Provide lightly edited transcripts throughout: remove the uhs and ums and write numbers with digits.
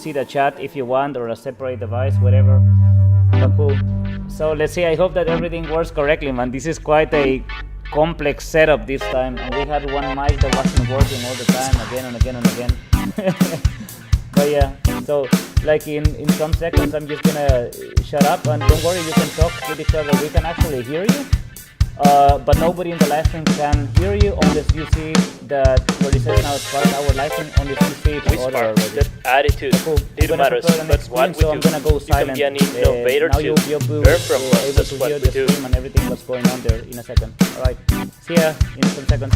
see the chat if you want, or a separate device, whatever. But cool. So let's see. I hope that everything works correctly, man. This is quite a complex setup this time, and we had one mic that wasn't working all the time, again and again and again. But yeah, so like in some seconds, I'm just gonna shut up, and don't worry, you can talk with each other. We can actually hear you. But nobody in the live stream can hear you unless you see that what it says now is part of our live stream, unless you see it order already. The attitude, Cool. it matters, but what we so do. I'm gonna go silent. You can be an innovator now to you'll learn from us, able that's to what hear we the do. stream and everything what's going on there in a second. Alright, see ya in some seconds.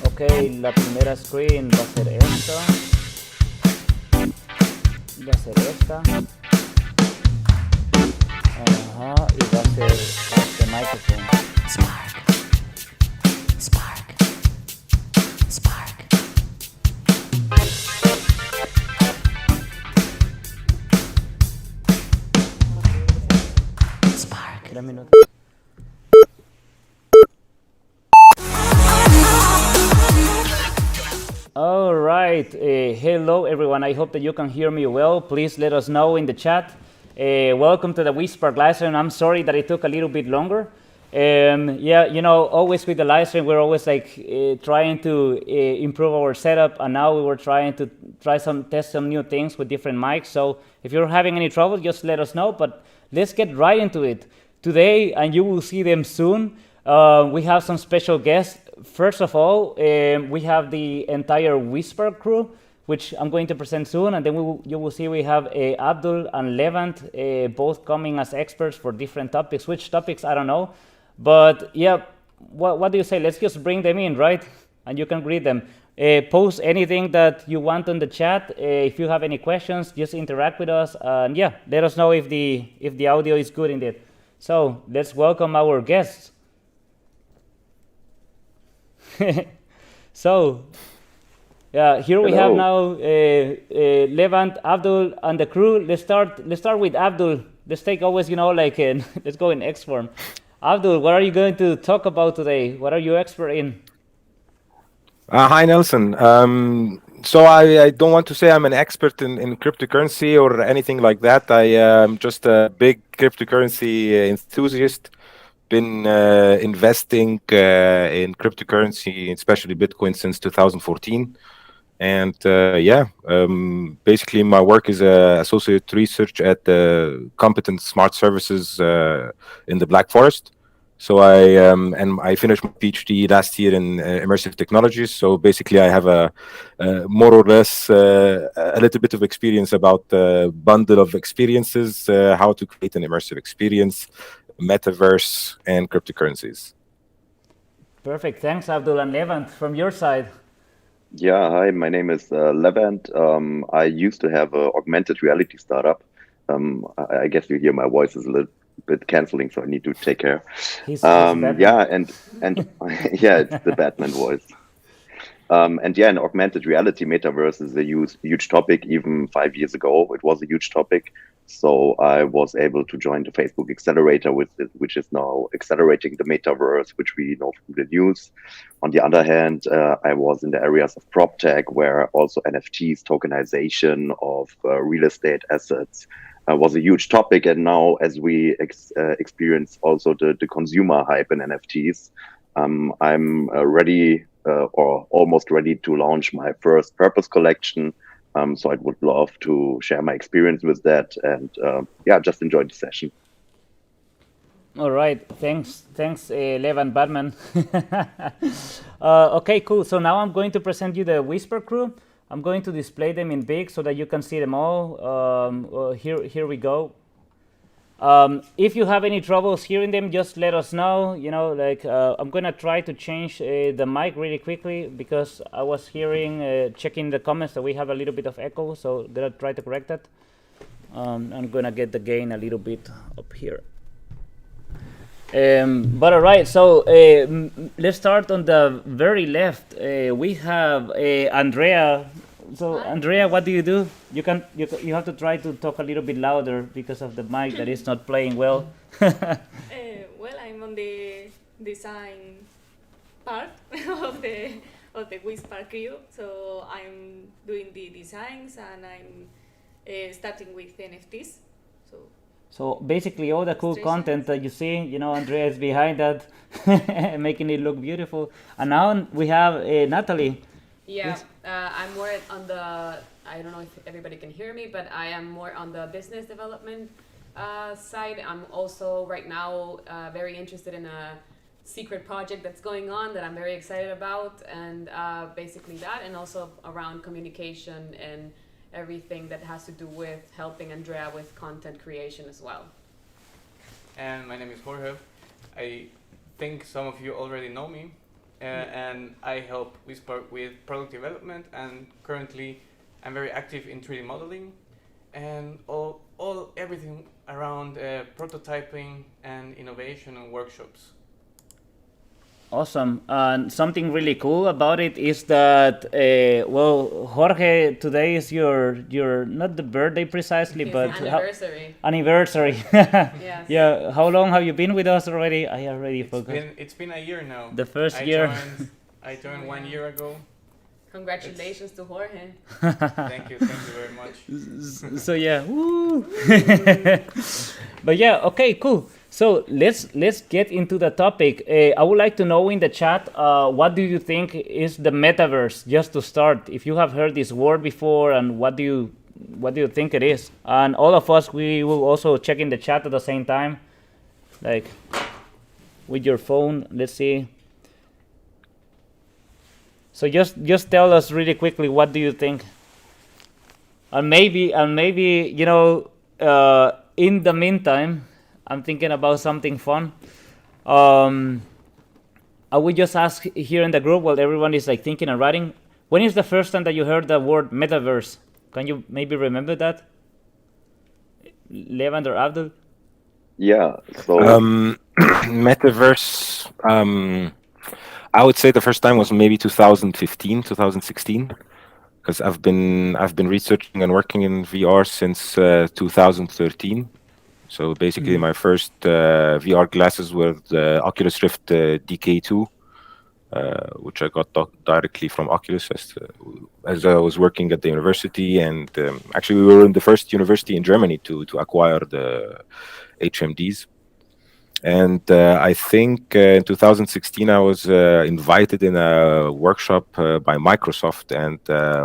Ok, la primera screen va a ser esta. Va a ser esta. Ajá, y va a ser este micrófono. Spark. 3 minutos. All right. Hello, everyone. I hope that you can hear me well. Please let us know in the chat. Welcome to the weSpark live stream. I'm sorry that it took a little bit longer. Yeah, you know, always with the live stream, we're always like trying to improve our setup, and now we were trying to test some new things with different mics. So if you're having any trouble, just let us know. But let's get right into it today, and you will see them soon. We have some special guests. First of all, we have the entire weSpark crew, which I'm going to present soon, and then you will see we have Abdul and Levant, both coming as experts for different topics. Which topics, I don't know. But yeah, what do you say? Let's just bring them in, right? And you can greet them. Post anything that you want on the chat. If you have any questions, just interact with us. And yeah, let us know if the audio is good indeed. So let's welcome our guests. So, yeah, here we have now Levant, Abdul, and the crew. Let's start with Abdul. Let's take always, you know, like let's go in X form. Abdul, what are you going to talk about today? What are you expert in? Hi, Nelson. So I don't want to say I'm an expert in cryptocurrency or anything like that. I am just a big cryptocurrency enthusiast. Been investing in cryptocurrency, especially Bitcoin, since 2014. And basically my work is associate research at Competent Smart Services in the Black Forest. So I finished my PhD last year in immersive technologies. So basically I have a more or less a little bit of experience about the bundle of experiences, how to create an immersive experience, Metaverse, and cryptocurrencies. Perfect. Thanks, Abdul. And Levant, from your side. Yeah, hi, my name is Levant. I used to have an augmented reality startup. I guess you hear my voice is a little bit canceling, so I need to take care. He's yeah, and yeah, it's the Batman voice. And yeah, an augmented reality metaverse is a huge topic. Even 5 years ago, it was a huge topic. So I was able to join the Facebook accelerator, which is now accelerating the metaverse, which we know from the news. On the other hand, I was in the areas of prop tech, where also NFTs, tokenization of real estate assets was a huge topic. And now, as we experience also the consumer hype in NFTs, I'm ready or almost ready to launch my first purpose collection. So I would love to share my experience with that, and yeah, just enjoy the session. All right, thanks, Levan Batman. Okay, cool. So now I'm going to present you the weSpark crew. I'm going to display them in big so that you can see them all. Here we go. If you have any troubles hearing them, just let us know. You know, like I'm gonna try to change the mic really quickly because I was hearing, checking the comments that we have a little bit of echo. So I'm gonna try to correct that. I'm gonna get the gain a little bit up here. But all right, so let's start on the very left. We have Andrea. So Andrea, what do? You have to try to talk a little bit louder because of the mic that is not playing well. Well, I'm on the design part of the weSpark crew. So I'm doing the designs and I'm starting with NFTs. So basically, all the cool content that you see, Andrea is behind that, making it look beautiful. And now we have Natalie. Yeah, I'm more on the, I don't know if everybody can hear me, but I am more on the business development side. I'm also right now very interested in a secret project that's going on that I'm very excited about, and basically that, and also around communication and everything that has to do with helping Andrea with content creation as well. And my name is Jorge. I think some of you already know me, and I help weSpark with product development, and currently I'm very active in 3D modeling and everything around prototyping and innovation and workshops. Awesome. And something really cool about it is that, Jorge, today is your not the birthday precisely, but anniversary. Anniversary. Yes. Yeah. How long have you been with us already? I already forgot. It's been a year now. The first year. I joined 1 year ago. Congratulations to Jorge. Thank you very much. So yeah, woo. But yeah, okay, cool. So let's get into the topic. I would like to know in the chat, what do you think is the metaverse? Just to start, if you have heard this word before, and what do you think it is? And all of us, we will also check in the chat at the same time, like with your phone. Let's see. So just tell us really quickly, what do you think? And maybe in the meantime, I'm thinking about something fun. I would just ask here in the group while everyone is like thinking and writing. When is the first time that you heard the word metaverse? Can you maybe remember that? Levand or Abdul? Yeah. So Metaverse. I would say the first time was maybe 2015, 2016, because I've been researching and working in VR since 2013. So basically, my first VR glasses were the Oculus Rift DK2, which I got directly from Oculus as I was working at the university. And actually, we were in the first university in Germany to acquire the HMDs. And I think in 2016, I was invited in a workshop by Microsoft, and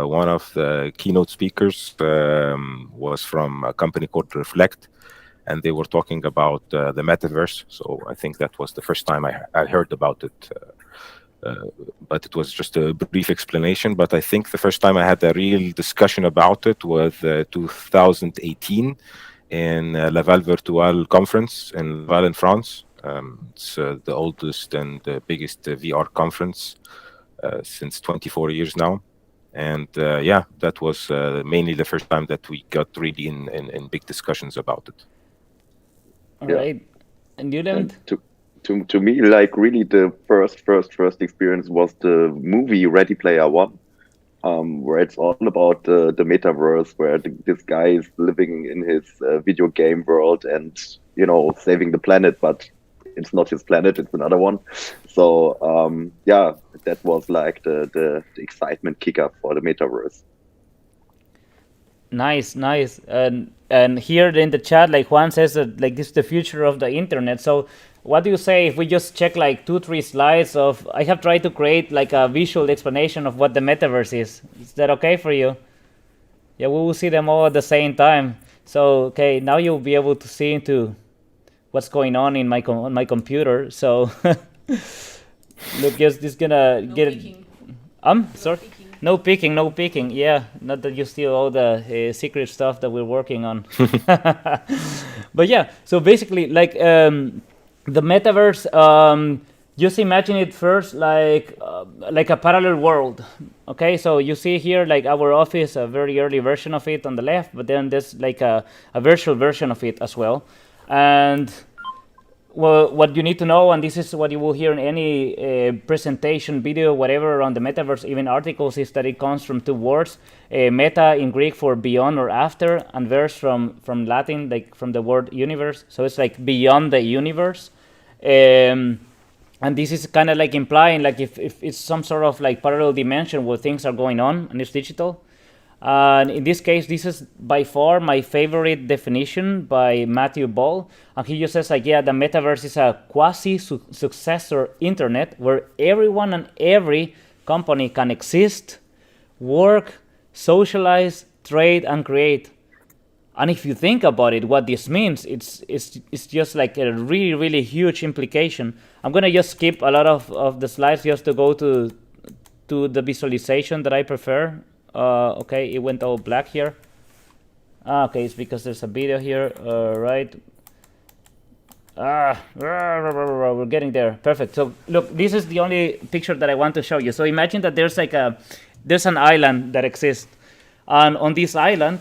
one of the keynote speakers was from a company called Reflect, and they were talking about the metaverse. So I think that was the first time I heard about it, but it was just a brief explanation. But I think the first time I had a real discussion about it was 2018 in Laval Virtual Conference in Laval in France. It's the oldest and the biggest VR conference since 24 years now. And that was mainly the first time that we got really in big discussions about it. All right. And you, Levand? To me, like really the first experience was the movie Ready Player One, where it's all about the metaverse, where this guy is living in his video game world and saving the planet, but it's not his planet, it's another one. So that was like the excitement kicker for the metaverse. Nice. And here in the chat, like Juan says that like this is the future of the internet. So what do you say if we just check like 2-3 slides of, I have tried to create like a visual explanation of what the metaverse is. Is that okay for you? Yeah, we will see them all at the same time. So okay, now you'll be able to see into what's going on in on my computer. So look, just gonna No get peeking. Sorry. Peeking. No peeking. Yeah, not that you steal all the secret stuff that we're working on. But yeah, so basically, like the metaverse, just imagine it first like a parallel world. Okay, so you see here like our office, a very early version of it on the left, but then there's like a virtual version of it as well. And well, what you need to know, and this is what you will hear in any presentation, video, whatever around the metaverse, even articles, is that it comes from two words, meta in Greek for beyond or after, and verse from Latin, like from the word universe. So it's like beyond the universe. and this is kind of like implying like if it's some sort of like parallel dimension where things are going on and it's digital. And in this case, this is by far my favorite definition by Matthew Ball. And he just says like, yeah, the metaverse is a quasi-successor internet where everyone and every company can exist, work, socialize, trade, and create. And if you think about it, what this means, it's just like a really, really huge implication. I'm going to just skip a lot of the slides just to go to the visualization that I prefer. Okay, it went all black here. Okay, it's because there's a video here, right? We're getting there. Perfect. So look, this is the only picture that I want to show you. So imagine that there's like there's an island that exists, and on this island,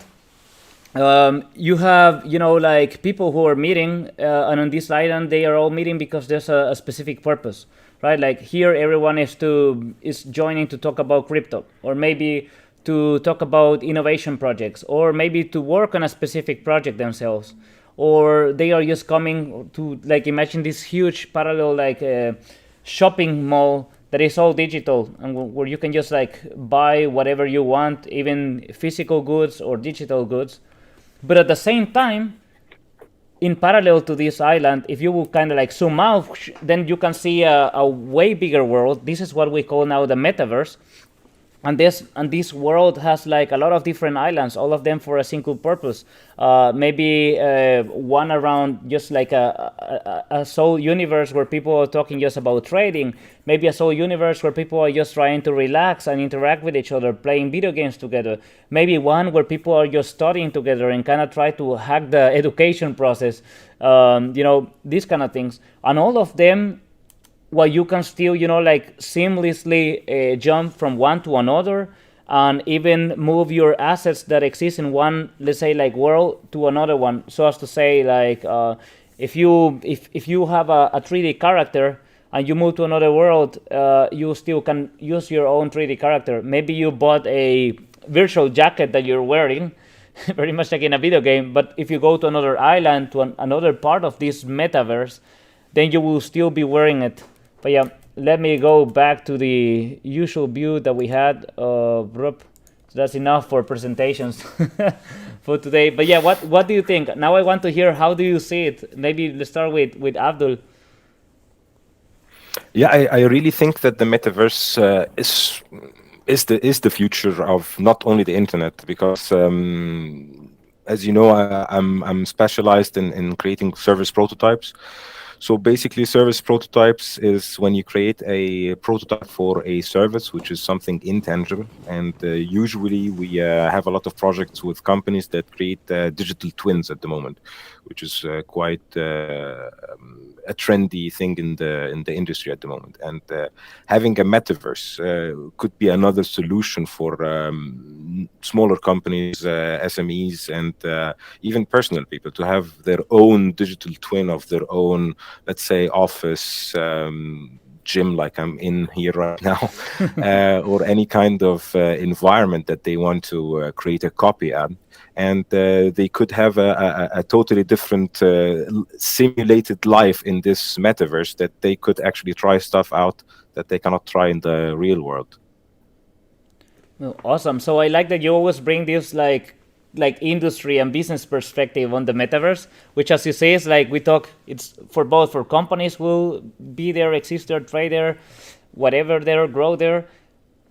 you have like people who are meeting, and on this island they are all meeting because there's a specific purpose, right? Like here, everyone is joining to talk about crypto, or maybe to talk about innovation projects, or maybe to work on a specific project themselves, or they are just coming to like imagine this huge parallel like shopping mall that is all digital and where you can just like buy whatever you want, even physical goods or digital goods. But at the same time, in parallel to this island, if you will kind of like zoom out, then you can see a way bigger world. This is what we call now the metaverse. And this world has like a lot of different islands, all of them for a single purpose. Maybe one around just like a sole universe where people are talking just about trading. Maybe a sole universe where people are just trying to relax and interact with each other, playing video games together. Maybe one where people are just studying together and kind of try to hack the education process. These kind of things. And all of them, while you can still, like seamlessly jump from one to another and even move your assets that exist in one, let's say, like world to another one. So as to say, like, if you have a 3D character and you move to another world, you still can use your own 3D character. Maybe you bought a virtual jacket that you're wearing, very much like in a video game. But if you go to another island, to another part of this metaverse, then you will still be wearing it. But yeah, let me go back to the usual view that we had. So that's enough for presentations for today. But yeah, what do you think? Now I want to hear, how do you see it? Maybe let's start with Abdul. Yeah, I really think that the metaverse is the future of not only the internet, because as you know, I'm specialized in creating service prototypes. So basically, service prototypes is when you create a prototype for a service, which is something intangible. And usually we have a lot of projects with companies that create digital twins at the moment, which is quite a trendy thing in the industry at the moment. And having a metaverse could be another solution for smaller companies, SMEs, and even personal people to have their own digital twin of their own, let's say, office, gym like I'm in here right now, or any kind of environment that they want to create a copy at. And they could have a totally different simulated life in this metaverse, that they could actually try stuff out that they cannot try in the real world. Well, awesome. So I like that you always bring this like industry and business perspective on the metaverse, which, as you say, is like we talk, it's for both, for companies will be there, exist there, trade there, whatever there, grow there.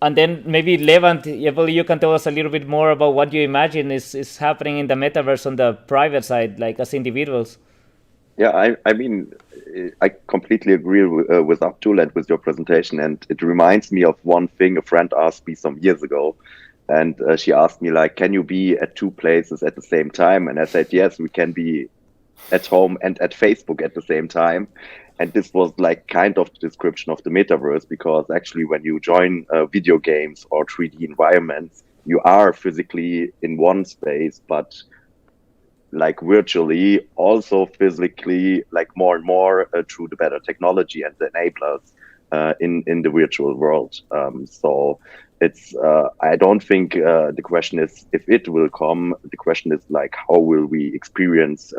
And then maybe Levant, you can tell us a little bit more about what you imagine is happening in the metaverse on the private side, like as individuals. Yeah, I mean, I completely agree with Abdul and with your presentation. And it reminds me of one thing a friend asked me some years ago. And she asked me, like, can you be at two places at the same time? And I said, yes, we can be at home and at Facebook at the same time. And this was like kind of the description of the metaverse, because actually when you join video games or 3D environments, you are physically in one space, but like virtually, also physically, like more and more through the better technology and the enablers in the virtual world. So it's I don't think the question is if it will come. The question is like, how will we experience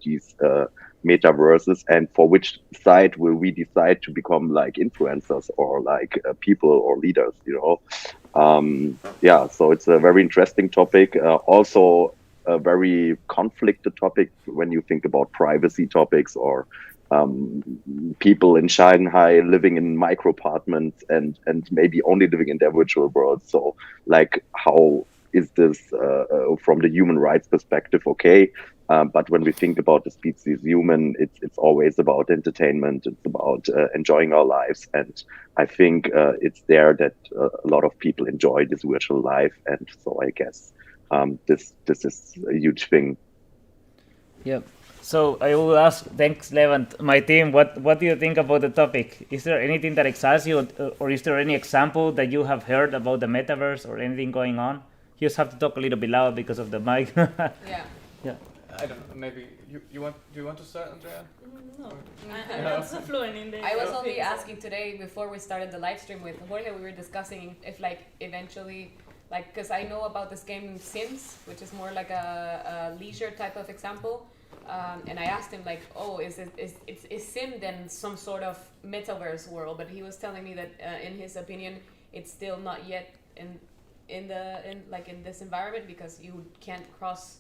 these metaverses, and for which side will we decide to become like influencers or like people or leaders, yeah, so it's a very interesting topic, also a very conflicted topic when you think about privacy topics, or people in Shanghai living in micro apartments and maybe only living in their virtual world. So like, how is this from the human rights perspective okay? But when we think about the species human, it's always about entertainment. It's about enjoying our lives, and I think it's there that a lot of people enjoy this virtual life, and so I guess this is a huge thing. Yeah. So I will ask, thanks, Levant, my team, what do you think about the topic? Is there anything that excites you, or is there any example that you have heard about the metaverse or anything going on? You just have to talk a little bit loud because of the mic. Yeah. Yeah. I don't know. Maybe do you want to start, Andrea? No, I'm not so fluent in the. I was only asking today before we started the live stream with Jorge. We were discussing if like eventually, like, because I know about this game Sims, which is more like a leisure type of example. And I asked him like, oh, is Sim then some sort of metaverse world? But he was telling me that in his opinion, it's still not yet in this environment, because you can't cross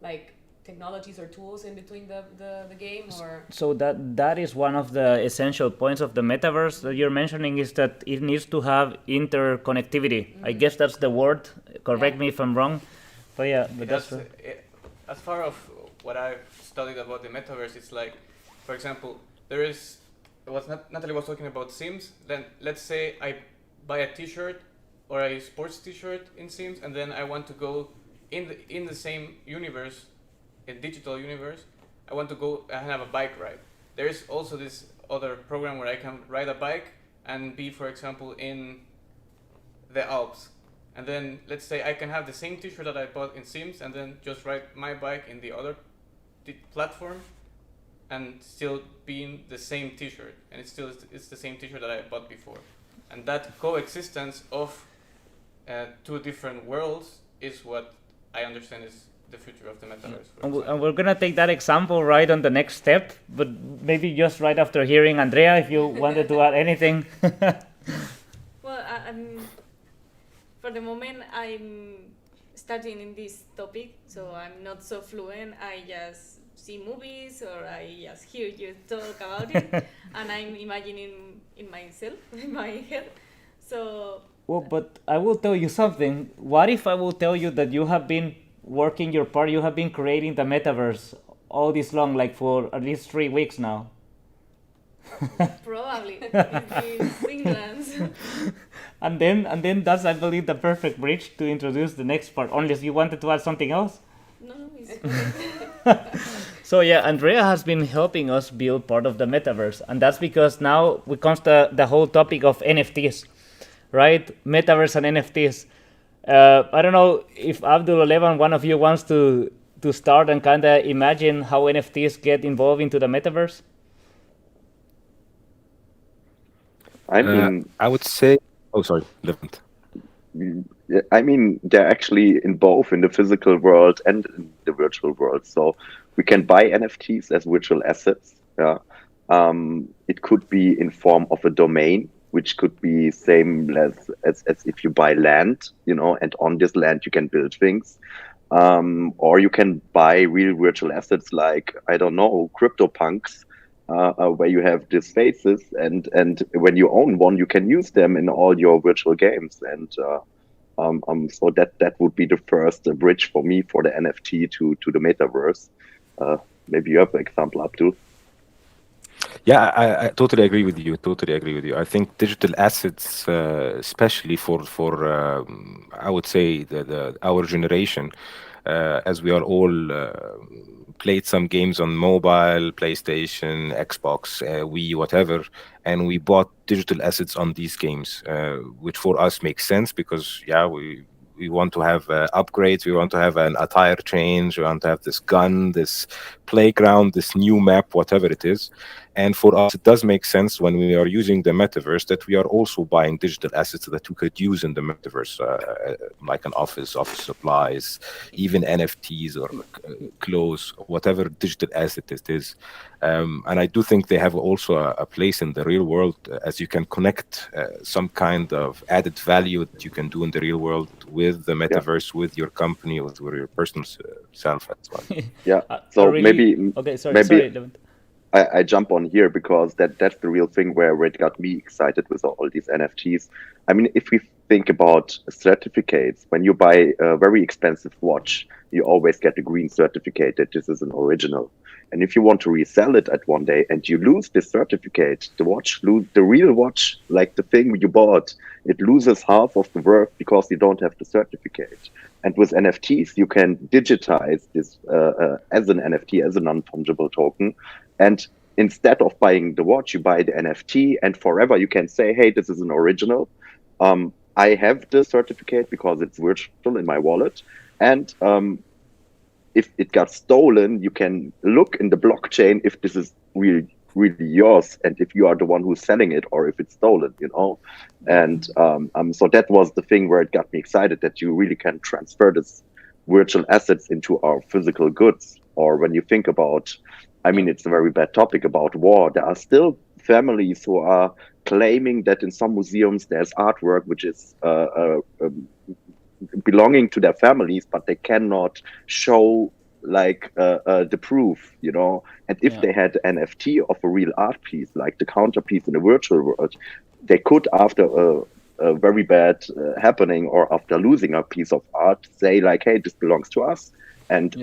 like technologies or tools in between the game, or So that is one of the essential points of the metaverse that you're mentioning, is that it needs to have interconnectivity. I guess that's the word. Correct me if I'm wrong. But yeah, but that's as far of what I've studied about the metaverse, it's like, for example, there is Natalie was talking about Sims. Then let's say I buy a T-shirt or a sports T-shirt in Sims, and then I want to go in the same universe, a digital universe. I want to go and have a bike ride. There is also this other program where I can ride a bike and be, for example, in the Alps. And then let's say I can have the same T-shirt that I bought in Sims, and then just ride my bike in the other platform, and still being the same T-shirt, and it's the same T-shirt that I bought before. And that coexistence of two different worlds is what I understand is the future of the metaverse. And we're gonna take that example right on the next step, but maybe just right after hearing Andrea, if you wanted to add anything. Well, for the moment, I'm starting in this topic, so I'm not so fluent. I just see movies or I just hear you talk about it, and I'm imagining in myself, in my head. So. Well, but I will tell you something. What if I will tell you that you have been working your part, you have been creating the metaverse all this long, like for at least 3 weeks now? Probably. It's England. And then that's, I believe, the perfect bridge to introduce the next part, unless you wanted to add something else. No, it's okay. So yeah, Andrea has been helping us build part of the metaverse, and that's because now we comes to the whole topic of NFTs, right? Metaverse and NFTs. I don't know if Abdul or Levan, one of you wants to start and kind of imagine how NFTs get involved into the metaverse. I mean, I would say. Oh, sorry, Levant. I mean, they're actually in both, in the physical world and in the virtual world. So we can buy NFTs as virtual assets. Yeah, it could be in form of a domain, which could be same as if you buy land, and on this land you can build things. Or you can buy real virtual assets like, I don't know, CryptoPunks, where you have these faces, and when you own one, you can use them in all your virtual games. And so that would be the first bridge for me for the NFT to the metaverse. Maybe you have an example, Abdul. Yeah, I totally agree with you. I think digital assets, especially for I would say our generation, as we are all played some games on mobile, PlayStation, Xbox, Wii, whatever, and we bought digital assets on these games, which for us makes sense because we we want to have upgrades, we want to have an attire change, we want to have this gun, this playground, this new map, whatever it is. And for us, it does make sense when we are using the metaverse that we are also buying digital assets that we could use in the metaverse, like an office supplies, even NFTs or clothes, whatever digital asset it is. And I do think they have also a place in the real world, as you can connect some kind of added value that you can do in the real world with the metaverse, with your company, with your personal self as well. Yeah. So maybe okay, sorry, Levent. I jump on here because that's the real thing where it got me excited with all these NFTs. I mean, if we think about certificates, when you buy a very expensive watch, you always get a green certificate that this is an original. And if you want to resell it at one day and you lose this certificate, the real watch, like the thing you bought, it loses half of the worth because you don't have the certificate. And with NFTs, you can digitize this as an NFT, as a non-fungible token. And instead of buying the watch, you buy the NFT, and forever you can say, hey, this is an original. I have the certificate because it's virtual in my wallet. And if it got stolen, you can look in the blockchain if this is really yours and if you are the one who's selling it or if it's stolen, And so that was the thing where it got me excited, that you really can transfer this virtual assets into our physical goods. Or when you think about, I mean, it's a very bad topic about war. There are still families who are claiming that in some museums there's artwork which is belonging to their families, but they cannot show like the proof, And if they had an NFT of a real art piece, like the counterpiece in the virtual world, they could, after a very bad happening or after losing a piece of art, say like, hey, this belongs to us. And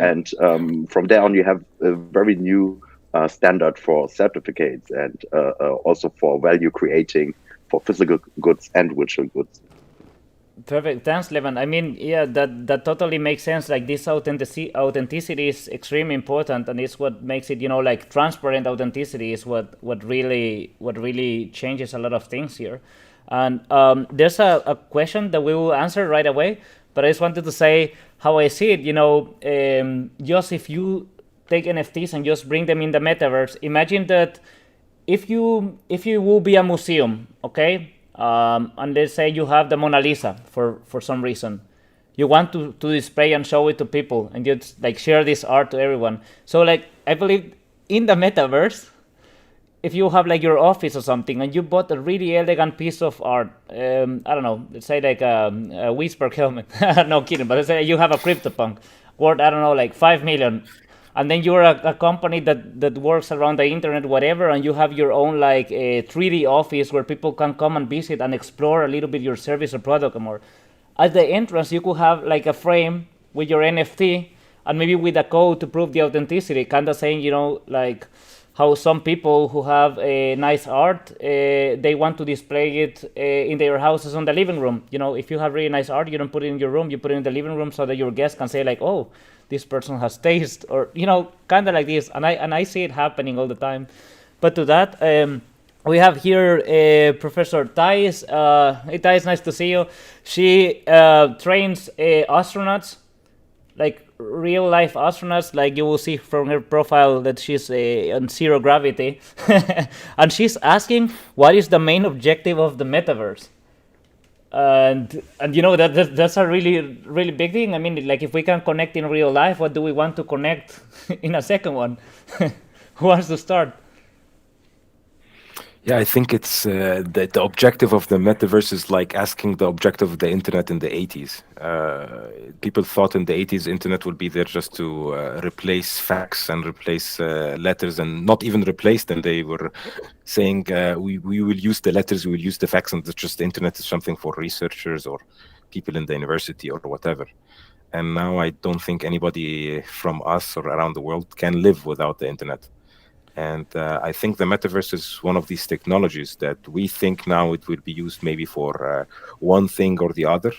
from there on, you have a very new standard for certificates and also for value creating for physical goods and virtual goods. Perfect. Thanks, Levent. I mean, yeah, that totally makes sense. Like this authenticity is extremely important, and it's what makes it, like transparent authenticity is what really changes a lot of things here. And there's a question that we will answer right away, but I just wanted to say how I see it. Just if you take NFTs and just bring them in the metaverse, imagine that if you will be a museum, okay. And let's say you have the Mona Lisa for some reason. You want to display and show it to people and just like share this art to everyone. So like I believe in the metaverse, if you have like your office or something and you bought a really elegant piece of art, I don't know, let's say like a weSpark helmet. No kidding, but let's say you have a CryptoPunk worth, I don't know, like 5 million. And then you're a company that works around the internet, whatever, and you have your own like a 3D office where people can come and visit and explore a little bit your service or product more. At the entrance, you could have like a frame with your NFT and maybe with a code to prove the authenticity, kind of saying, like how some people who have a nice art, they want to display it in their houses on the living room. If you have really nice art, you don't put it in your room, you put it in the living room so that your guests can say like, oh, this person has taste, or kind of like this, and I see it happening all the time. But to that, we have here Professor Thais. Hey Thais, nice to see you. She trains astronauts, like real life astronauts, like you will see from her profile that she's on zero gravity, and she's asking what is the main objective of the metaverse. And that's a really big thing. I mean, like if we can connect in real life, what do we want to connect in a second one? Who wants to start? Yeah, I think it's the objective of the metaverse is like asking the objective of the internet in the 80s. People thought in the 80s internet would be there just to replace fax and replace letters, and not even replace them. They were saying we will use the letters, we will use the fax, and it's just the internet is something for researchers or people in the university or whatever. And now I don't think anybody from us or around the world can live without the internet. And I think the metaverse is one of these technologies that we think now it will be used maybe for one thing or the other,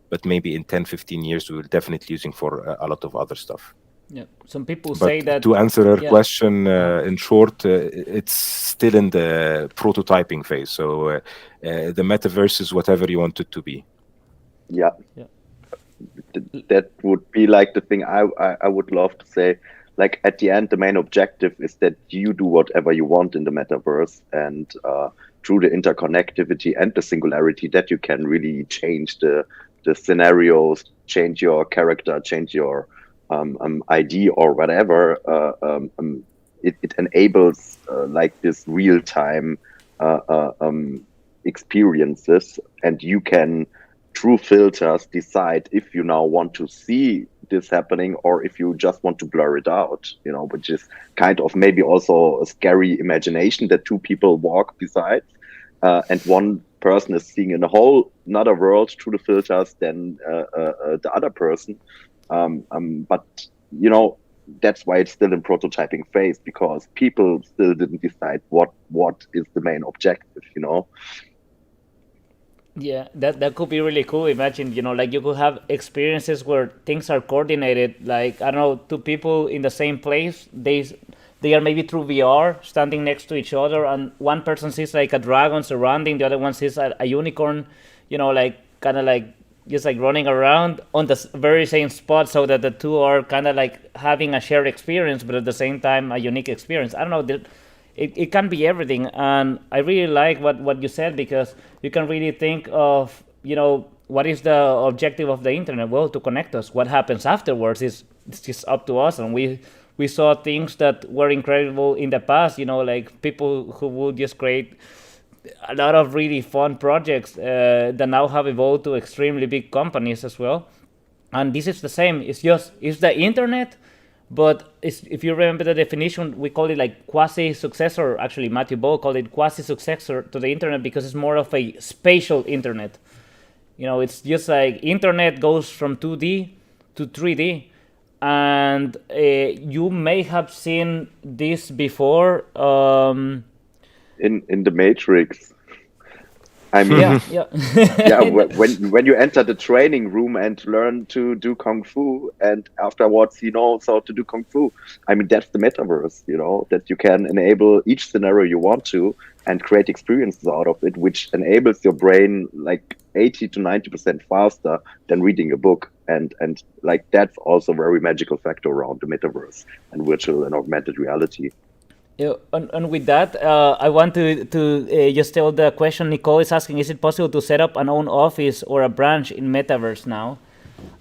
but maybe in 10, 15 years, we will definitely using for a lot of other stuff. Yeah, some people say that... To answer her question, in short, it's still in the prototyping phase. So the metaverse is whatever you want it to be. Yeah. that would be like the thing I would love to say. Like at the end, the main objective is that you do whatever you want in the metaverse, and through the interconnectivity and the singularity, that you can really change the scenarios, change your character, change your ID or whatever. It enables like this real time experiences, and you can through filters decide if you now want to see this happening or if you just want to blur it out, which is kind of maybe also a scary imagination that two people walk beside, and one person is seeing in a whole another world through the filters than the other person. But that's why it's still in prototyping phase, because people still didn't decide what is the main objective. Yeah, that could be really cool. Imagine, like you could have experiences where things are coordinated. Like, I don't know, two people in the same place. They are maybe through VR standing next to each other, and one person sees like a dragon surrounding, the other one sees a unicorn. Like kind of like just like running around on the very same spot, so that the two are kind of like having a shared experience, but at the same time a unique experience. I don't know. It can be everything, and I really like what you said, because you can really think of what is the objective of the internet. Well, to connect us. What happens afterwards is it's just up to us, and we saw things that were incredible in the past. Like people who would just create a lot of really fun projects that now have evolved to extremely big companies as well. And this is the same. It's the internet. But if you remember the definition, we call it like quasi-successor. Actually, Matthew Ball called it quasi-successor to the internet, because it's more of a spatial internet. It's just like internet goes from 2D to 3D. And you may have seen this before. In the Matrix. I mean, yeah. yeah. When you enter the training room and learn to do kung fu, and afterwards you know how to do kung fu. I mean, that's the metaverse. That you can enable each scenario you want to and create experiences out of it, which enables your brain like 80 to 90% faster than reading a book. And like that's also a very magical factor around the metaverse and virtual and augmented reality. Yeah, and with that, I want to just tell the question Nicole is asking: is it possible to set up an own office or a branch in Metaverse now?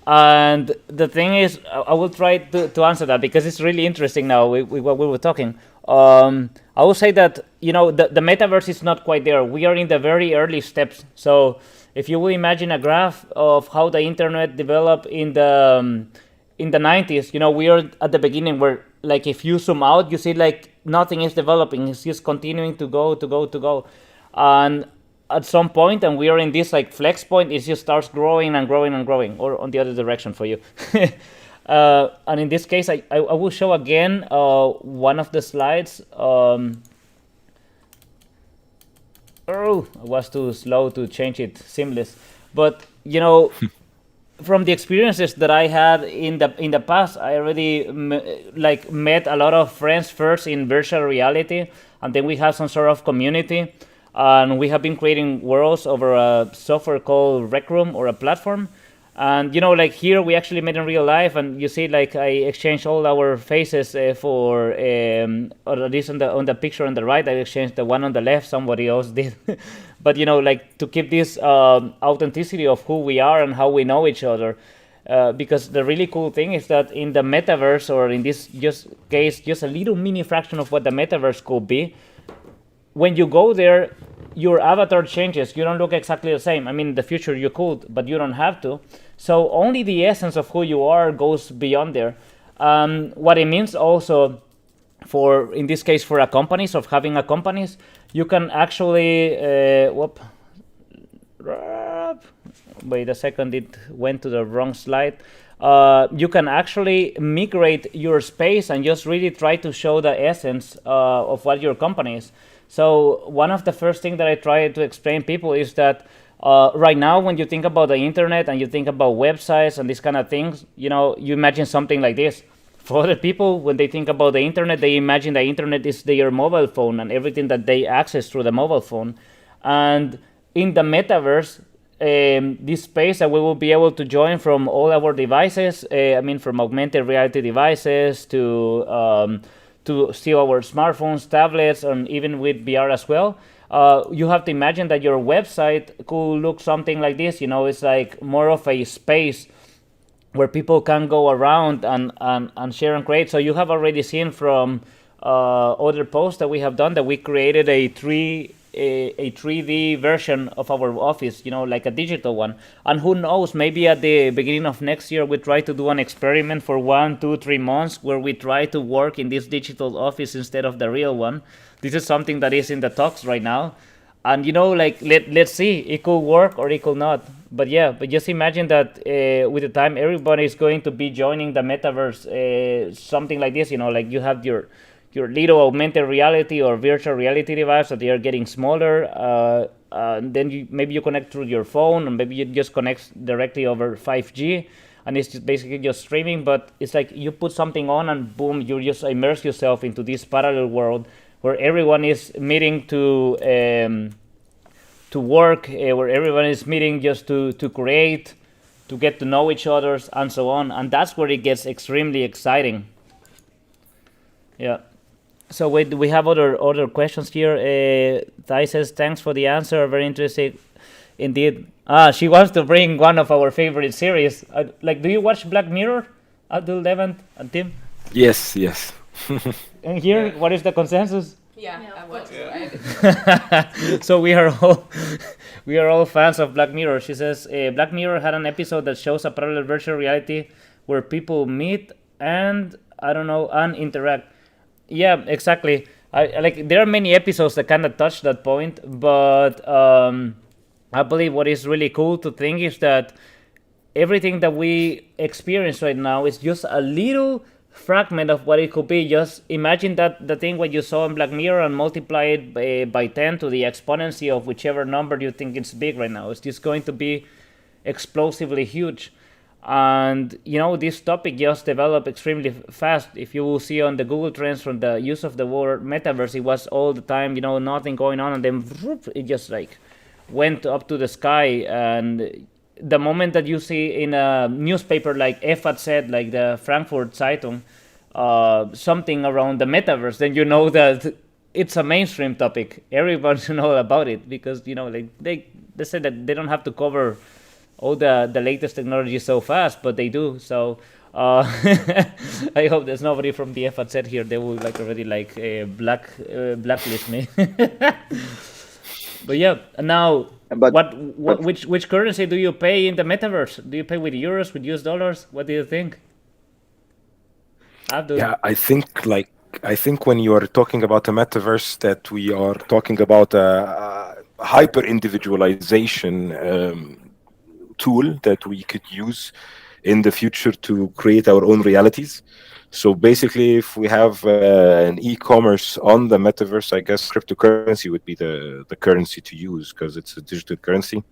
And the thing is, I will try to answer that, because it's really interesting now with what we were talking. I will say that the Metaverse is not quite there. We are in the very early steps. So if you will imagine a graph of how the internet developed in the 90s, we are at the beginning, where like if you zoom out, you see like nothing is developing. It's just continuing to go. And at some point, and we are in this like flex point, it just starts growing and growing and growing, or on the other direction for you. And in this case, I will show again one of the slides. I was too slow to change it seamless. But from the experiences that I had in the past, I already met a lot of friends first in virtual reality, and then we have some sort of community, and we have been creating worlds over a software called Rec Room, or a platform. And like here we actually met in real life, and you see like I exchanged all our faces for, or at least on the picture on the right, I exchanged the one on the left, somebody else did. But like to keep this authenticity of who we are and how we know each other, because the really cool thing is that in the metaverse, or in this case, just a little mini fraction of what the metaverse could be, when you go there, your avatar changes. You don't look exactly the same. I mean, in the future you could, but you don't have to. So only the essence of who you are goes beyond there. What it means also, for in this case for a companies, of having a companies, you can actually wait a second, it went to the wrong slide. You can actually migrate your space and just really try to show the essence of what your company is. So one of the first things that I try to explain people is that right now, when you think about the internet and you think about websites and these kind of things, you imagine something like this. For other people, when they think about the internet, they imagine the internet is their mobile phone and everything that they access through the mobile phone. And in the metaverse, this space that we will be able to join from all our devices. I mean, from augmented reality devices to still our smartphones, tablets, and even with VR as well. You have to imagine that your website could look something like this. It's like more of a space where people can go around and share and create. So you have already seen from other posts that we have done that we created a 3D version of our office, like a digital one. And who knows, maybe at the beginning of next year we try to do an experiment for 1, 2, 3 months where we try to work in this digital office instead of the real one. This is something that is in the talks right now. And let's see, it could work or it could not. But just imagine that with the time everybody is going to be joining the metaverse, something like this. Like you have your little augmented reality or virtual reality device that they are getting smaller. Then maybe you connect through your phone, or maybe you just connect directly over 5G, and it's just basically just streaming. But it's like you put something on, and boom, you just immerse yourself into this parallel world where everyone is meeting to work, where everyone is meeting just to create, to get to know each other, and so on. And that's where it gets extremely exciting. Yeah. So we have other questions here. Thai says, thanks for the answer. Very interesting indeed. She wants to bring one of our favorite series. Do you watch Black Mirror, Abdul, Levant, and Tim? Yes. And here, what is the consensus? Yeah, Yeah, I of was. course. So we are all fans of Black Mirror. She says Black Mirror had an episode that shows a parallel virtual reality where people meet and interact. Yeah, exactly. There are many episodes that kind of touch that point, but I believe what is really cool to think is that everything that we experience right now is just a little fragment of what it could be. Just imagine that the thing what you saw in Black Mirror and multiply it by 10 to the exponency of whichever number you think it's big right now. It's just going to be explosively huge. And this topic just developed extremely fast. If you will see on the Google Trends from the use of the word metaverse, it was all the time, nothing going on, and then it just went up to the sky. And the moment that you see in a newspaper like FAZ, like the Frankfurt Zeitung, something around the metaverse, then you know that it's a mainstream topic. Everyone should know about it because they say that they don't have to cover all the latest technology so fast, but they do. So I hope there's nobody from the FAZ here. They will already blacklist me. But yeah, now which currency do you pay in the metaverse? Do you pay with euros, with US dollars? What do you think? Abdul? Yeah, I think when you are talking about a metaverse, that we are talking about a hyper individualization tool that we could use in the future to create our own realities. So basically, if we have an e-commerce on the metaverse, I guess cryptocurrency would be the currency to use because it's a digital currency.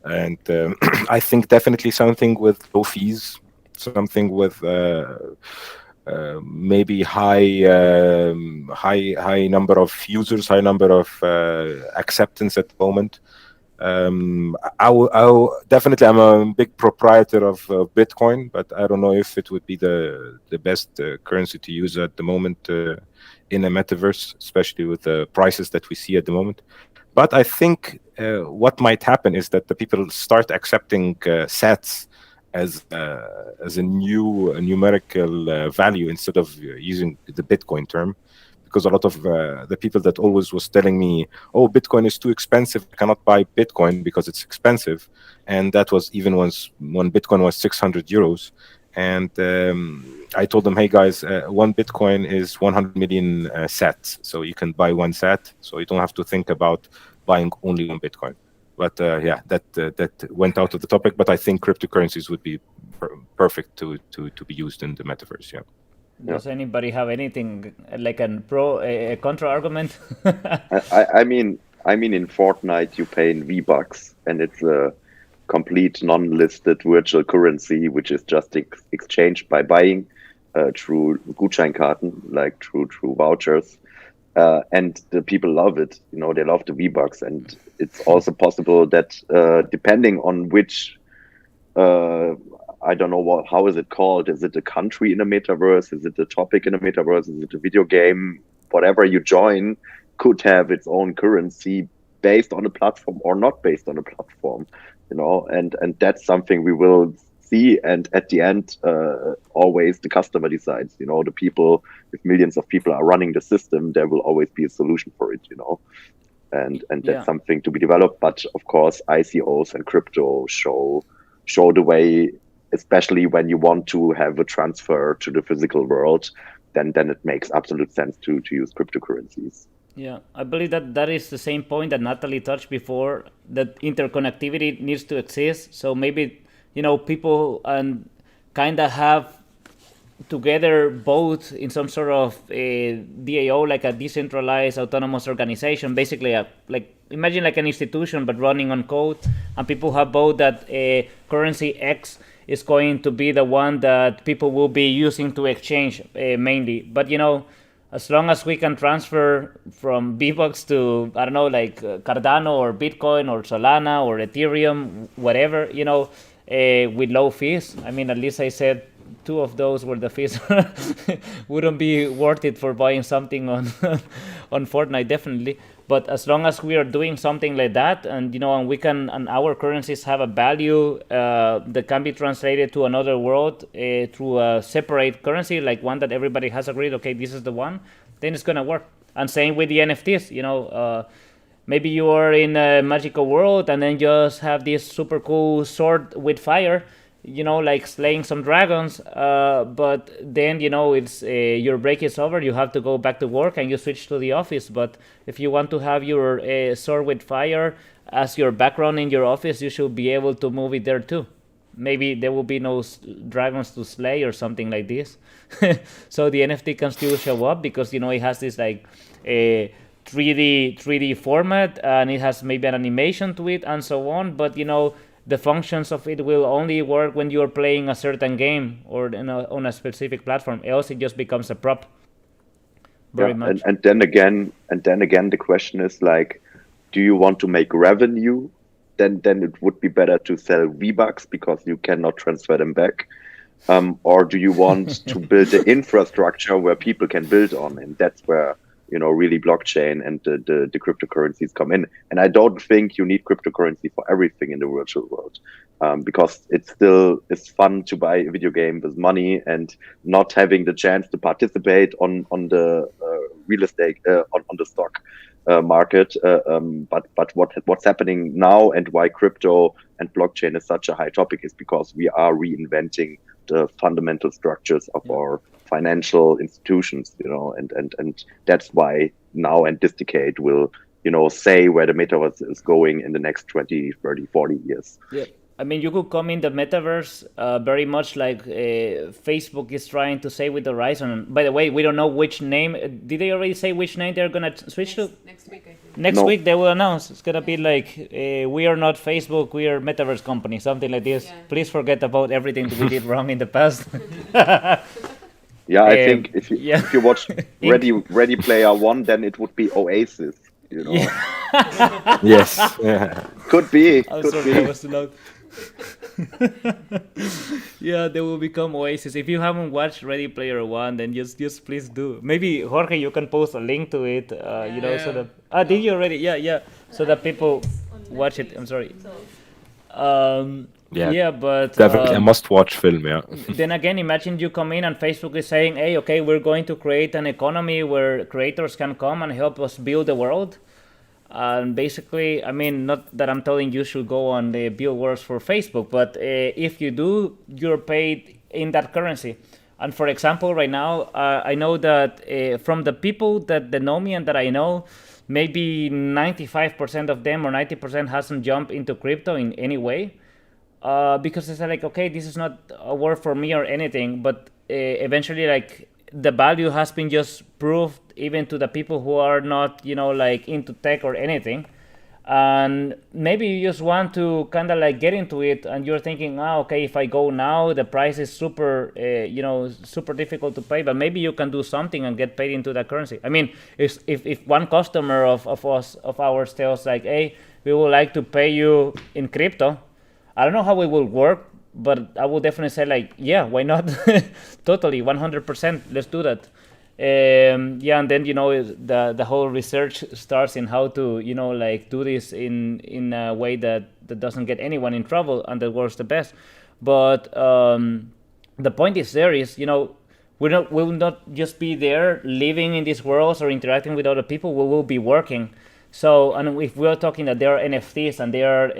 And I think definitely something with low fees, something with maybe high number of users, high number of acceptance at the moment. Definitely, I'm a big proprietor of Bitcoin, but I don't know if it would be the best currency to use at the moment in a metaverse, especially with the prices that we see at the moment. But I think what might happen is that the people start accepting sats as a numerical value instead of using the Bitcoin term. Because a lot of the people that always was telling me, oh, Bitcoin is too expensive, I cannot buy Bitcoin because it's expensive. And that was even when Bitcoin was 600 euros. And I told them, hey guys, one Bitcoin is 100 million sats. So you can buy one sat. So you don't have to think about buying only one Bitcoin. But that went out of the topic. But I think cryptocurrencies would be perfect to be used in the metaverse, yeah. Does anybody have anything like a contra argument? I mean, in Fortnite, you pay in V-Bucks, and it's a complete non-listed virtual currency, which is just exchanged by buying through Gutscheinkarten, through vouchers. And the people love it. They love the V-Bucks. And it's also possible that depending on which I don't know how is it called? Is it a country in a metaverse? Is it a topic in a metaverse? Is it a video game? Whatever you join could have its own currency based on a platform or not based on a platform, and that's something we will see. And at the end, always the customer decides, the people, if millions of people are running the system, there will always be a solution for it, and that's something to be developed. But of course, ICOs and crypto show the way, especially when you want to have a transfer to the physical world, then it makes absolute sense to use cryptocurrencies. Yeah, I believe that is the same point that Natalie touched before, that interconnectivity needs to exist. So maybe, people kind of have together both in some sort of DAO, like a decentralized autonomous organization, basically imagine like an institution but running on code, and people have both that currency X is going to be the one that people will be using to exchange mainly. But as long as we can transfer from V-Bucks to, I don't know, like Cardano or Bitcoin or Solana or Ethereum, whatever, with low fees. I mean, at least I said 2 of those where the fees wouldn't be worth it for buying something on on Fortnite, definitely. But as long as we are doing something like that, and and we can, and our currencies have a value that can be translated to another world through a separate currency, like one that everybody has agreed, okay, this is the one, then it's gonna work. And same with the NFTs. Maybe you are in a magical world and then just have this super cool sword with fire, like slaying some dragons, but then it's your break is over, you have to go back to work and you switch to the office. But if you want to have your sword with fire as your background in your office, you should be able to move it there too. Maybe there will be no dragons to slay or something like this. So the NFT can still show up because it has this like a 3D format, and it has maybe an animation to it and so on, but the functions of it will only work when you're playing a certain game or on a specific platform. Else it just becomes a prop. Very much. And then again, the question is like, do you want to make revenue? Then it would be better to sell V-Bucks because you cannot transfer them back. Or do you want to build the infrastructure where people can build on? And that's where really blockchain and the cryptocurrencies come in. And I don't think you need cryptocurrency for everything in the virtual world, because it's fun to buy a video game with money and not having the chance to participate on the real estate, on the stock market. But what's happening now and why crypto and blockchain is such a high topic is because we are reinventing the fundamental structures of our financial institutions, and that's why now and this decade will, say where the metaverse is going in the next 20, 30, 40 years. Yeah. I mean, you could come in the metaverse very much like Facebook is trying to say with the Horizon. By the way, we don't know which name. Did they already say which name they're going to switch to? Next week, I think. Next week they will announce. It's going to be like, we are not Facebook, we are Metaverse company, something like this. Yeah. Please forget about everything that we did wrong in the past. Yeah, I think if you watch Ready Player One, then it would be Oasis. Yeah. Yes. Yeah. Could be. I'm could sorry, be. that was too loud. Yeah, they will become Oasis. If you haven't watched Ready Player One, then just please do. Maybe Jorge, you can post a link to it. So that did you already? Yeah. So that people watch it. I'm sorry. Yeah, but definitely a must-watch film. Yeah. Then again, imagine you come in and Facebook is saying, "Hey, okay, we're going to create an economy where creators can come and help us build the world." And basically, I mean, not that I'm telling you should go on the build worlds for Facebook, but if you do, you're paid in that currency. And for example, right now, I know that from the people that know me and that I know, maybe 95% of them or 90% hasn't jumped into crypto in any way. Because it's like, okay, this is not a word for me or anything, but eventually, like, the value has been just proved even to the people who are not, like into tech or anything. And maybe you just want to kind of like get into it and you're thinking, okay, if I go now, the price is super, super difficult to pay, but maybe you can do something and get paid into that currency. I mean, if one customer of ours tells like, hey, we would like to pay you in crypto. I don't know how it will work, but I will definitely say like, yeah, why not? Totally, 100%. Let's do that. Yeah, and then the whole research starts in how to like do this in a way that doesn't get anyone in trouble and that works the best. But the point is there is we will not just be there living in these worlds or interacting with other people. We will be working. So, and if we are talking that there are NFTs and there are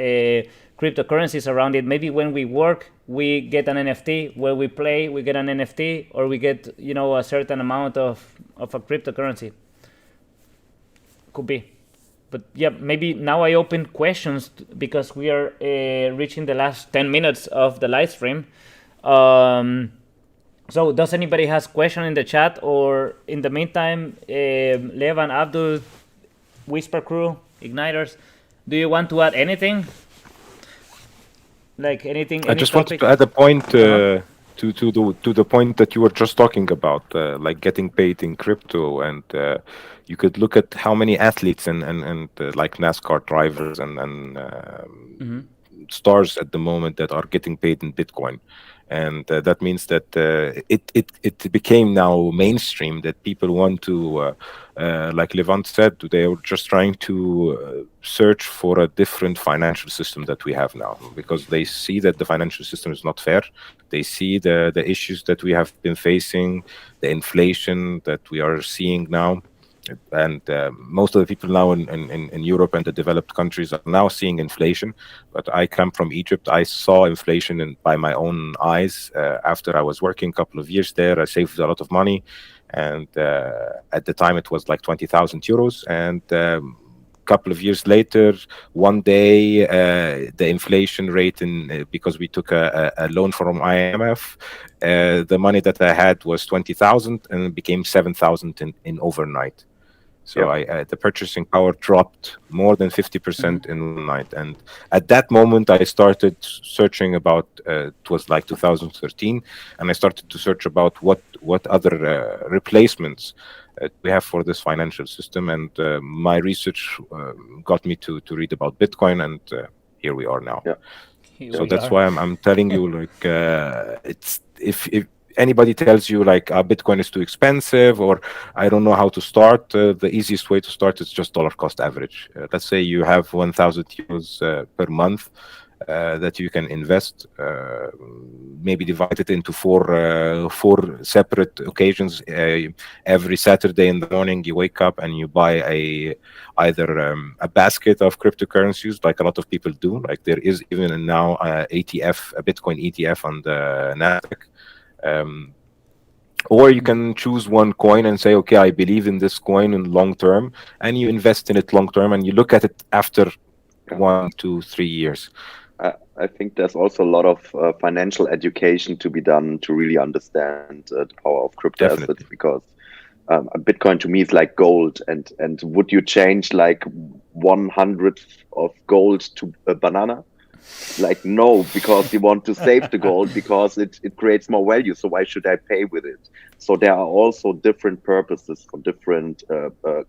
cryptocurrencies around it, maybe when we work, we get an NFT. Where we play, we get an NFT, or we get a certain amount of a cryptocurrency. Could be. But yeah, maybe now I open questions because we are reaching the last 10 minutes of the live stream. So does anybody has question in the chat, or in the meantime, Levan, Abdul, weSpark crew, Igniters, do you want to add anything? Like anything? I just wanted to add a point to the point that you were just talking about, like getting paid in crypto, and you could look at how many athletes and like NASCAR drivers and stars at the moment that are getting paid in Bitcoin. And that means that it became now mainstream that people want to, like Levant said, they are just trying to search for a different financial system that we have now, because they see that the financial system is not fair. They see the issues that we have been facing, the inflation that we are seeing now. And most of the people now in Europe and the developed countries are now seeing inflation. But I come from Egypt. I saw inflation by my own eyes. After I was working a couple of years there, I saved a lot of money. And at the time, it was like 20,000 euros. And couple of years later, one day, the inflation rate because we took a loan from IMF, the money that I had was 20,000 and it became 7,000 in overnight. So the purchasing power dropped more than 50% in one night. And at that moment, I started searching about, it was like 2013, and I started to search about what other replacements we have for this financial system. And my research got me to read about Bitcoin, and here we are now. Yeah. So that's why I'm telling you, like, it's if anybody tells you like Bitcoin is too expensive or I don't know how to start, the easiest way to start is just dollar cost average. Let's say you have 1,000 euros per month that you can invest, maybe divide it into four separate occasions. Every Saturday in the morning you wake up and you buy either a basket of cryptocurrencies, like a lot of people do. Like there is even now a Bitcoin ETF on the Nasdaq. Or you can choose one coin and say, okay, I believe in this coin in long term, and you invest in it long term, and you look at it after 1, 2, 3 years. I think there's also a lot of financial education to be done to really understand the power of crypto assets, because Bitcoin to me is like gold, and would you change like 100 of gold to a banana? Like, no, because you want to save the gold because it creates more value. So why should I pay with it? So there are also different purposes for different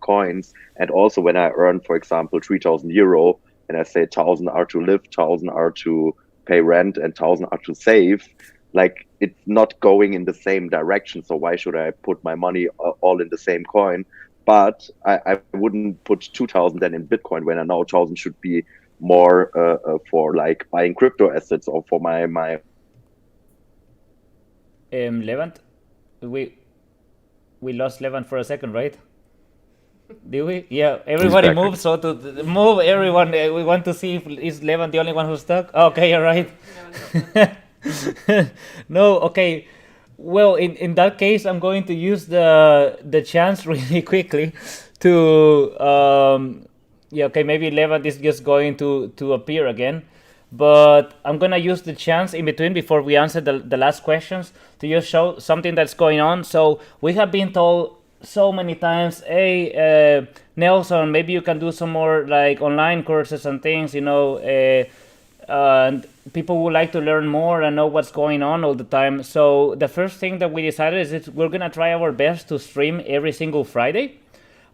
coins. And also when I earn, for example, 3,000 euro, and I say 1,000 are to live, 1,000 are to pay rent, and 1,000 are to save, like it's not going in the same direction. So why should I put my money all in the same coin? But I wouldn't put 2,000 then in Bitcoin when I know 1,000 should be more for like buying crypto assets or for my Levant, we lost Levant for a second, right? Did we? Yeah, everybody move. So to move, everyone. We want to see if is Levant the only one who's stuck. Okay, all right. No, okay. Well, in that case, I'm going to use the chance really quickly to yeah, okay, maybe Levant is just going to appear again, but I'm gonna use the chance in between before we answer the last questions to just show something that's going on. So we have been told so many times, hey, Nelson, maybe you can do some more like online courses and things, you know, and people would like to learn more and know what's going on all the time. So the first thing that we decided is that we're gonna try our best to stream every single Friday.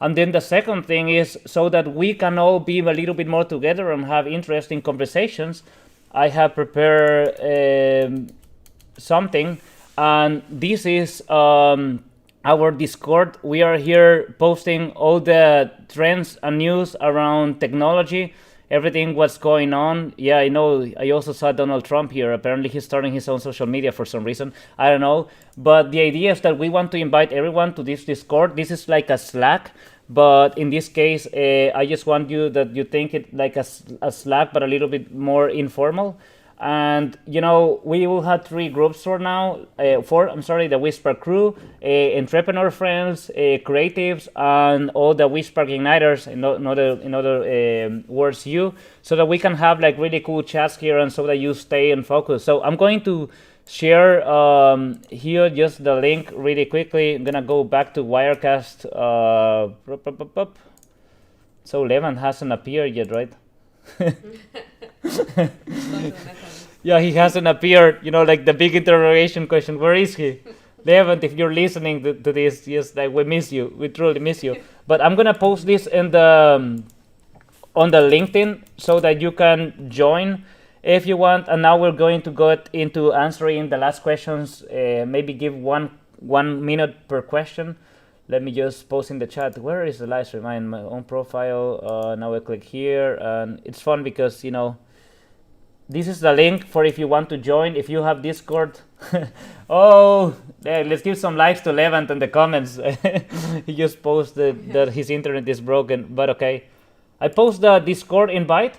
And then the second thing is so that we can all be a little bit more together and have interesting conversations. I have prepared something, and this is our Discord. We are here posting all the trends and news around technology, everything what's going on. Yeah, I know. I also saw Donald Trump here. Apparently, he's starting his own social media for some reason. I don't know. But the idea is that we want to invite everyone to this Discord. This is like a Slack, but in this case, I just want you that you think it like a Slack, but a little bit more informal. And we will have 3 groups for now. 4, I'm sorry, the weSpark crew, entrepreneur friends, creatives, and all the weSpark igniters. In other words, you, so that we can have like really cool chats here, and so that you stay and focus. So I'm going to share here just the link really quickly. I'm gonna go back to Wirecast. So Levan hasn't appeared yet, right? Yeah, he hasn't appeared. Like the big interrogation question. Where is he? Levant, if you're listening to this, yes, like we miss you. We truly miss you. But I'm gonna post this in the on the LinkedIn so that you can join if you want. And now we're going to go into answering the last questions. Maybe give one minute per question. Let me just post in the chat. Where is the live stream? I'm in my own profile. Now I click here, and it's fun because this is the link for if you want to join. If you have Discord, oh, let's give some likes to Levant in the comments. He just posted that his internet is broken, but okay. I post the Discord invite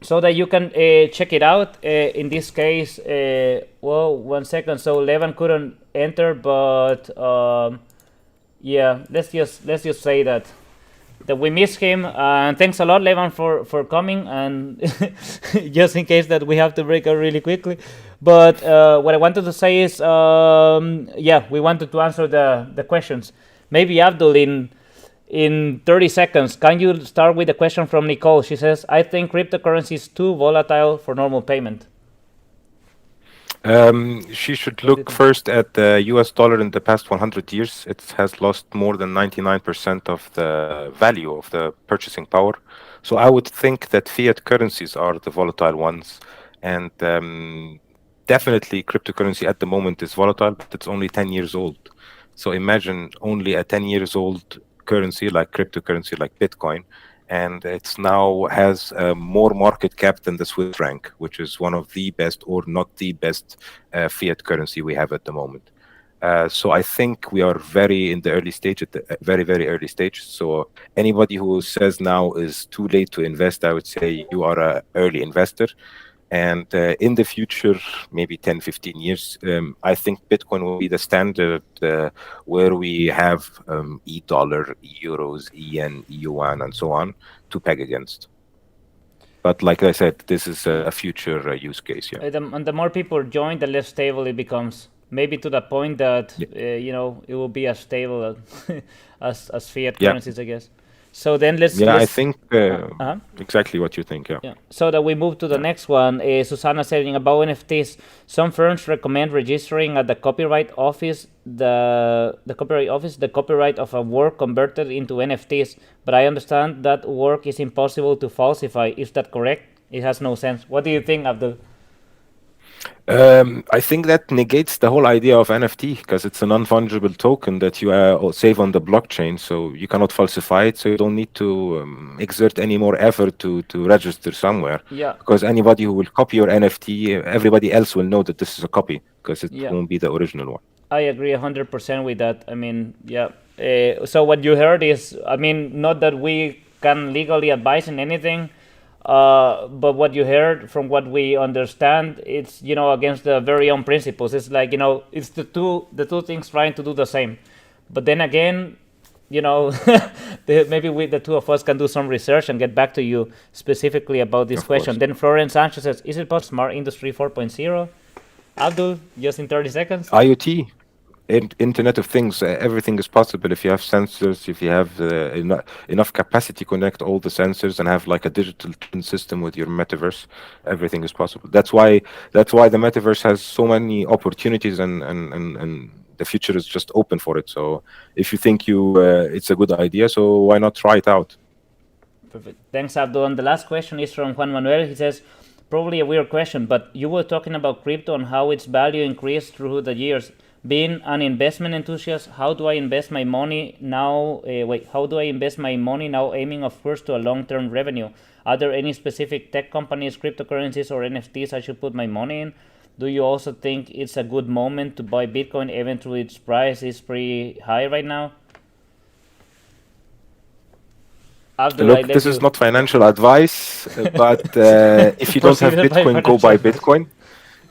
so that you can check it out. In this case, well, 1 second. So Levant couldn't enter, but yeah, let's just say that we miss him, and thanks a lot, Levan, for coming, and just in case that we have to break out really quickly. But what I wanted to say is, yeah, we wanted to answer the questions. Maybe Abdul, in 30 seconds, can you start with a question from Nicole? She says, I think cryptocurrency is too volatile for normal payment. She should look first at the US dollar in the past 100 years. It has lost more than 99% of the value of the purchasing power. So I would think that fiat currencies are the volatile ones. And definitely cryptocurrency at the moment is volatile, but it's only 10 years old. So imagine only a 10 years old currency like cryptocurrency, like Bitcoin. And it's now has more market cap than the Swiss franc, which is one of the best, or not the best, fiat currency we have at the moment. So I think we are very in the early stage, at the very, very early stage. So anybody who says now is too late to invest, I would say you are an early investor. And in the future, maybe 10, 15 years, I think Bitcoin will be the standard where we have e-dollar, e-euros, e-yen, e-yuan, and so on to peg against. But like I said, this is a future use case. Yeah. And the more people join, the less stable it becomes. Maybe to the point that it will be as stable as fiat currencies, I guess. So then let's. I think exactly what you think. Yeah. So that we move to the next one. Susanna saying about NFTs. Some firms recommend registering at the Copyright Office the copyright of a work converted into NFTs. But I understand that work is impossible to falsify. Is that correct? It has no sense. What do you think, Abdul? I think that negates the whole idea of NFT, because it's a non-fungible token that you save on the blockchain, so you cannot falsify it, so you don't need to exert any more effort to register somewhere. Yeah. Because anybody who will copy your NFT, everybody else will know that this is a copy, because it won't be the original one. I agree 100% with that. I mean, yeah. So what you heard is, I mean, not that we can legally advise in anything, but what you heard, from what we understand, it's against the very own principles. It's like it's the two things trying to do the same. But then again, maybe the two of us can do some research and get back to you specifically about this question. Then Florence Sanchez says, "Is it possible Smart Industry 4.0?" Abdul, just in 30 seconds. IoT. Internet of Things, everything is possible if you have sensors, if you have enough capacity to connect all the sensors and have like a digital twin system with your metaverse. Everything is possible. That's why the metaverse has so many opportunities and the future is just open for it. So if you think it's a good idea, so why not try it out? Perfect. Thanks, Abdul. And the last question is from Juan Manuel. He says, probably a weird question, but you were talking about crypto and how its value increased through the years. Being an investment enthusiast, how do I invest my money now? How do I invest my money now, aiming, of course, to a long-term revenue? Are there any specific tech companies, cryptocurrencies, or NFTs I should put my money in? Do you also think it's a good moment to buy Bitcoin, even though its price is pretty high right now? Abdul, Look, this is not financial advice, but if you don't have Bitcoin, go buy Bitcoin.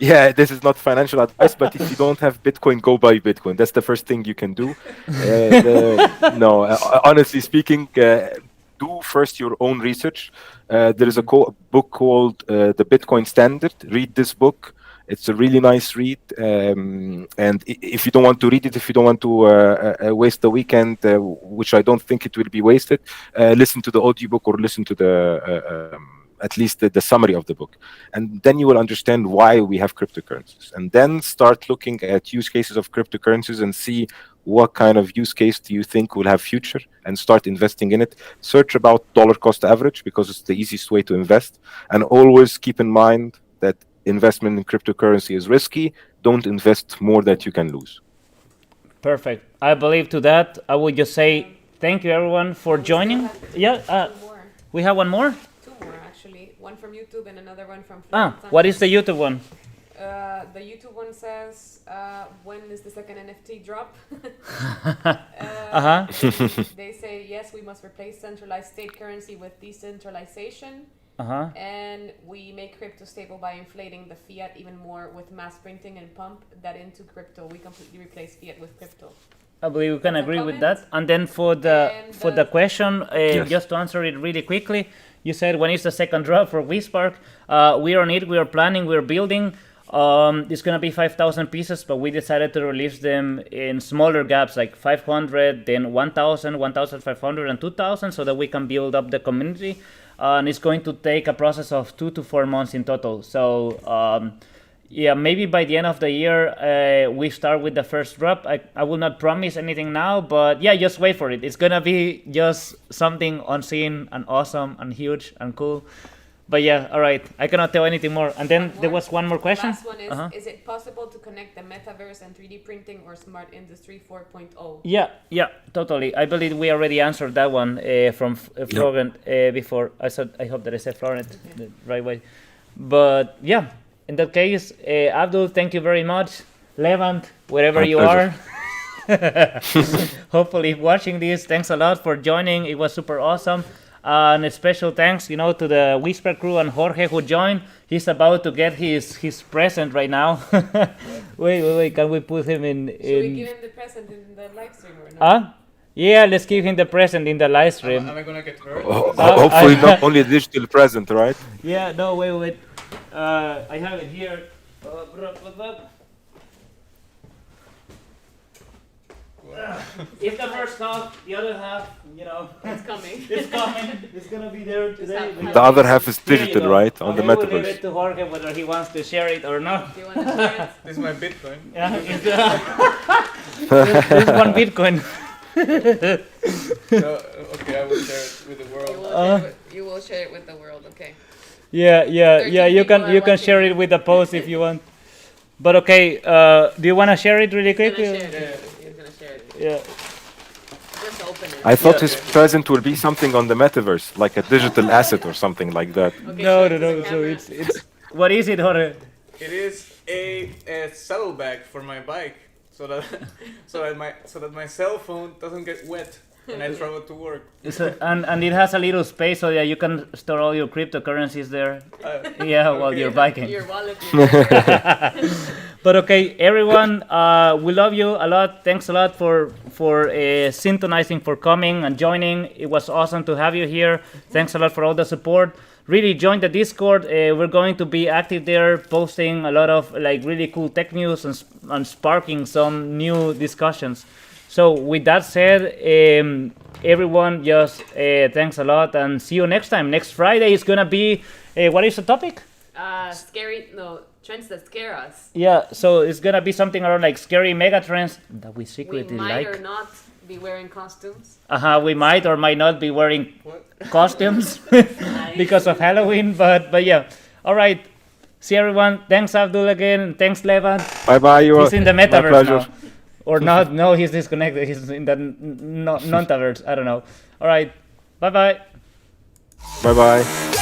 Yeah, this is not financial advice, but if you don't have Bitcoin, go buy Bitcoin. That's the first thing you can do. Honestly speaking, do first your own research. There is a book called The Bitcoin Standard. Read this book. It's a really nice read. And if you don't want to read it, if you don't want to waste the weekend, which I don't think it will be wasted, listen to the audiobook or listen to the at least the summary of the book. And then you will understand why we have cryptocurrencies. And then start looking at use cases of cryptocurrencies and see what kind of use case do you think will have future, and start investing in it. Search about dollar cost average, because it's the easiest way to invest. And always keep in mind that investment in cryptocurrency is risky. Don't invest more that you can lose. Perfect. I believe to that. I would just say thank you everyone for joining. Yeah, we have one more? One from YouTube and another one from what is the YouTube one? The YouTube one says, when is the second NFT drop? They say, yes, we must replace centralized state currency with decentralization. And we make crypto stable by inflating the fiat even more with mass printing and pump that into crypto. We completely replace fiat with crypto. I believe we can agree with that. And then for the question, just to answer it really quickly, you said, when is the second drop for weSpark? We are on it. We are planning. We are building. It's going to be 5,000 pieces, but we decided to release them in smaller gaps, like 500, then 1,000, 1,500, and 2,000, so that we can build up the community. And it's going to take a process of 2 to 4 months in total. So maybe by the end of the year, we start with the first drop. I will not promise anything now, but just wait for it. It's going to be just something unseen and awesome and huge and cool. But all right. I cannot tell anything more. And then there was one more question. Last one is, is it possible to connect the Metaverse and 3D printing or Smart Industry 4.0? Yeah, totally. I believe we already answered that one from Florent before. I hope that I said Florent the right way. But in that case, Abdul, thank you very much. Levant, wherever you are. Hopefully watching this, thanks a lot for joining. It was super awesome. And a special thanks, to the weSpark crew and Jorge who joined. He's about to get his present right now. wait, can we put him in? Should we give him the present in the live stream or not? Yeah, let's give him the present in the live stream. Am I gonna get hurt? Hopefully not only a digital present, right? Yeah, no, wait. I have it here. If the first half, the other half, it's coming. It's coming. It's gonna be there today. The other half is digital, right? On the We'll Metaverse. leave it to Jorge whether he wants to share it or not. Do you want to share it? This is my Bitcoin. Yeah, it's one Bitcoin. Okay, I will share it with the world. You will share it with the world, okay. Yeah. You can share it with the post if you want. But okay, do you want to share it really quickly? He's gonna share it. Yeah. Just open it. I thought his present will be something on the Metaverse, like a digital asset or something like that. Okay, No. So it's what is it, Jorge? It is a saddlebag for my bike, so that my cell phone doesn't get wet when I travel to work. And it has a little space so that you can store all your cryptocurrencies there. While you're biking. Your wallet. But okay, everyone, we love you a lot. Thanks a lot for synchronizing, for coming and joining. It was awesome to have you here. Thanks a lot for all the support. Really join the Discord. We're going to be active there, posting a lot of really cool tech news and sparking some new discussions. So with that said, everyone, just thanks a lot and see you next time. Next Friday is gonna be what is the topic? trends that scare us. Yeah, so it's gonna be something around like scary mega trends that we We secretly might like. or not be wearing costumes. We might or might not be wearing costumes because of Halloween, but yeah. All right. See everyone. Thanks Abdul again. Thanks Levan. Bye bye. You. He's in the My metaverse pleasure. now. Or not? No, he's disconnected. He's in the non-metaverse. I don't know. All right. Bye bye. Bye bye.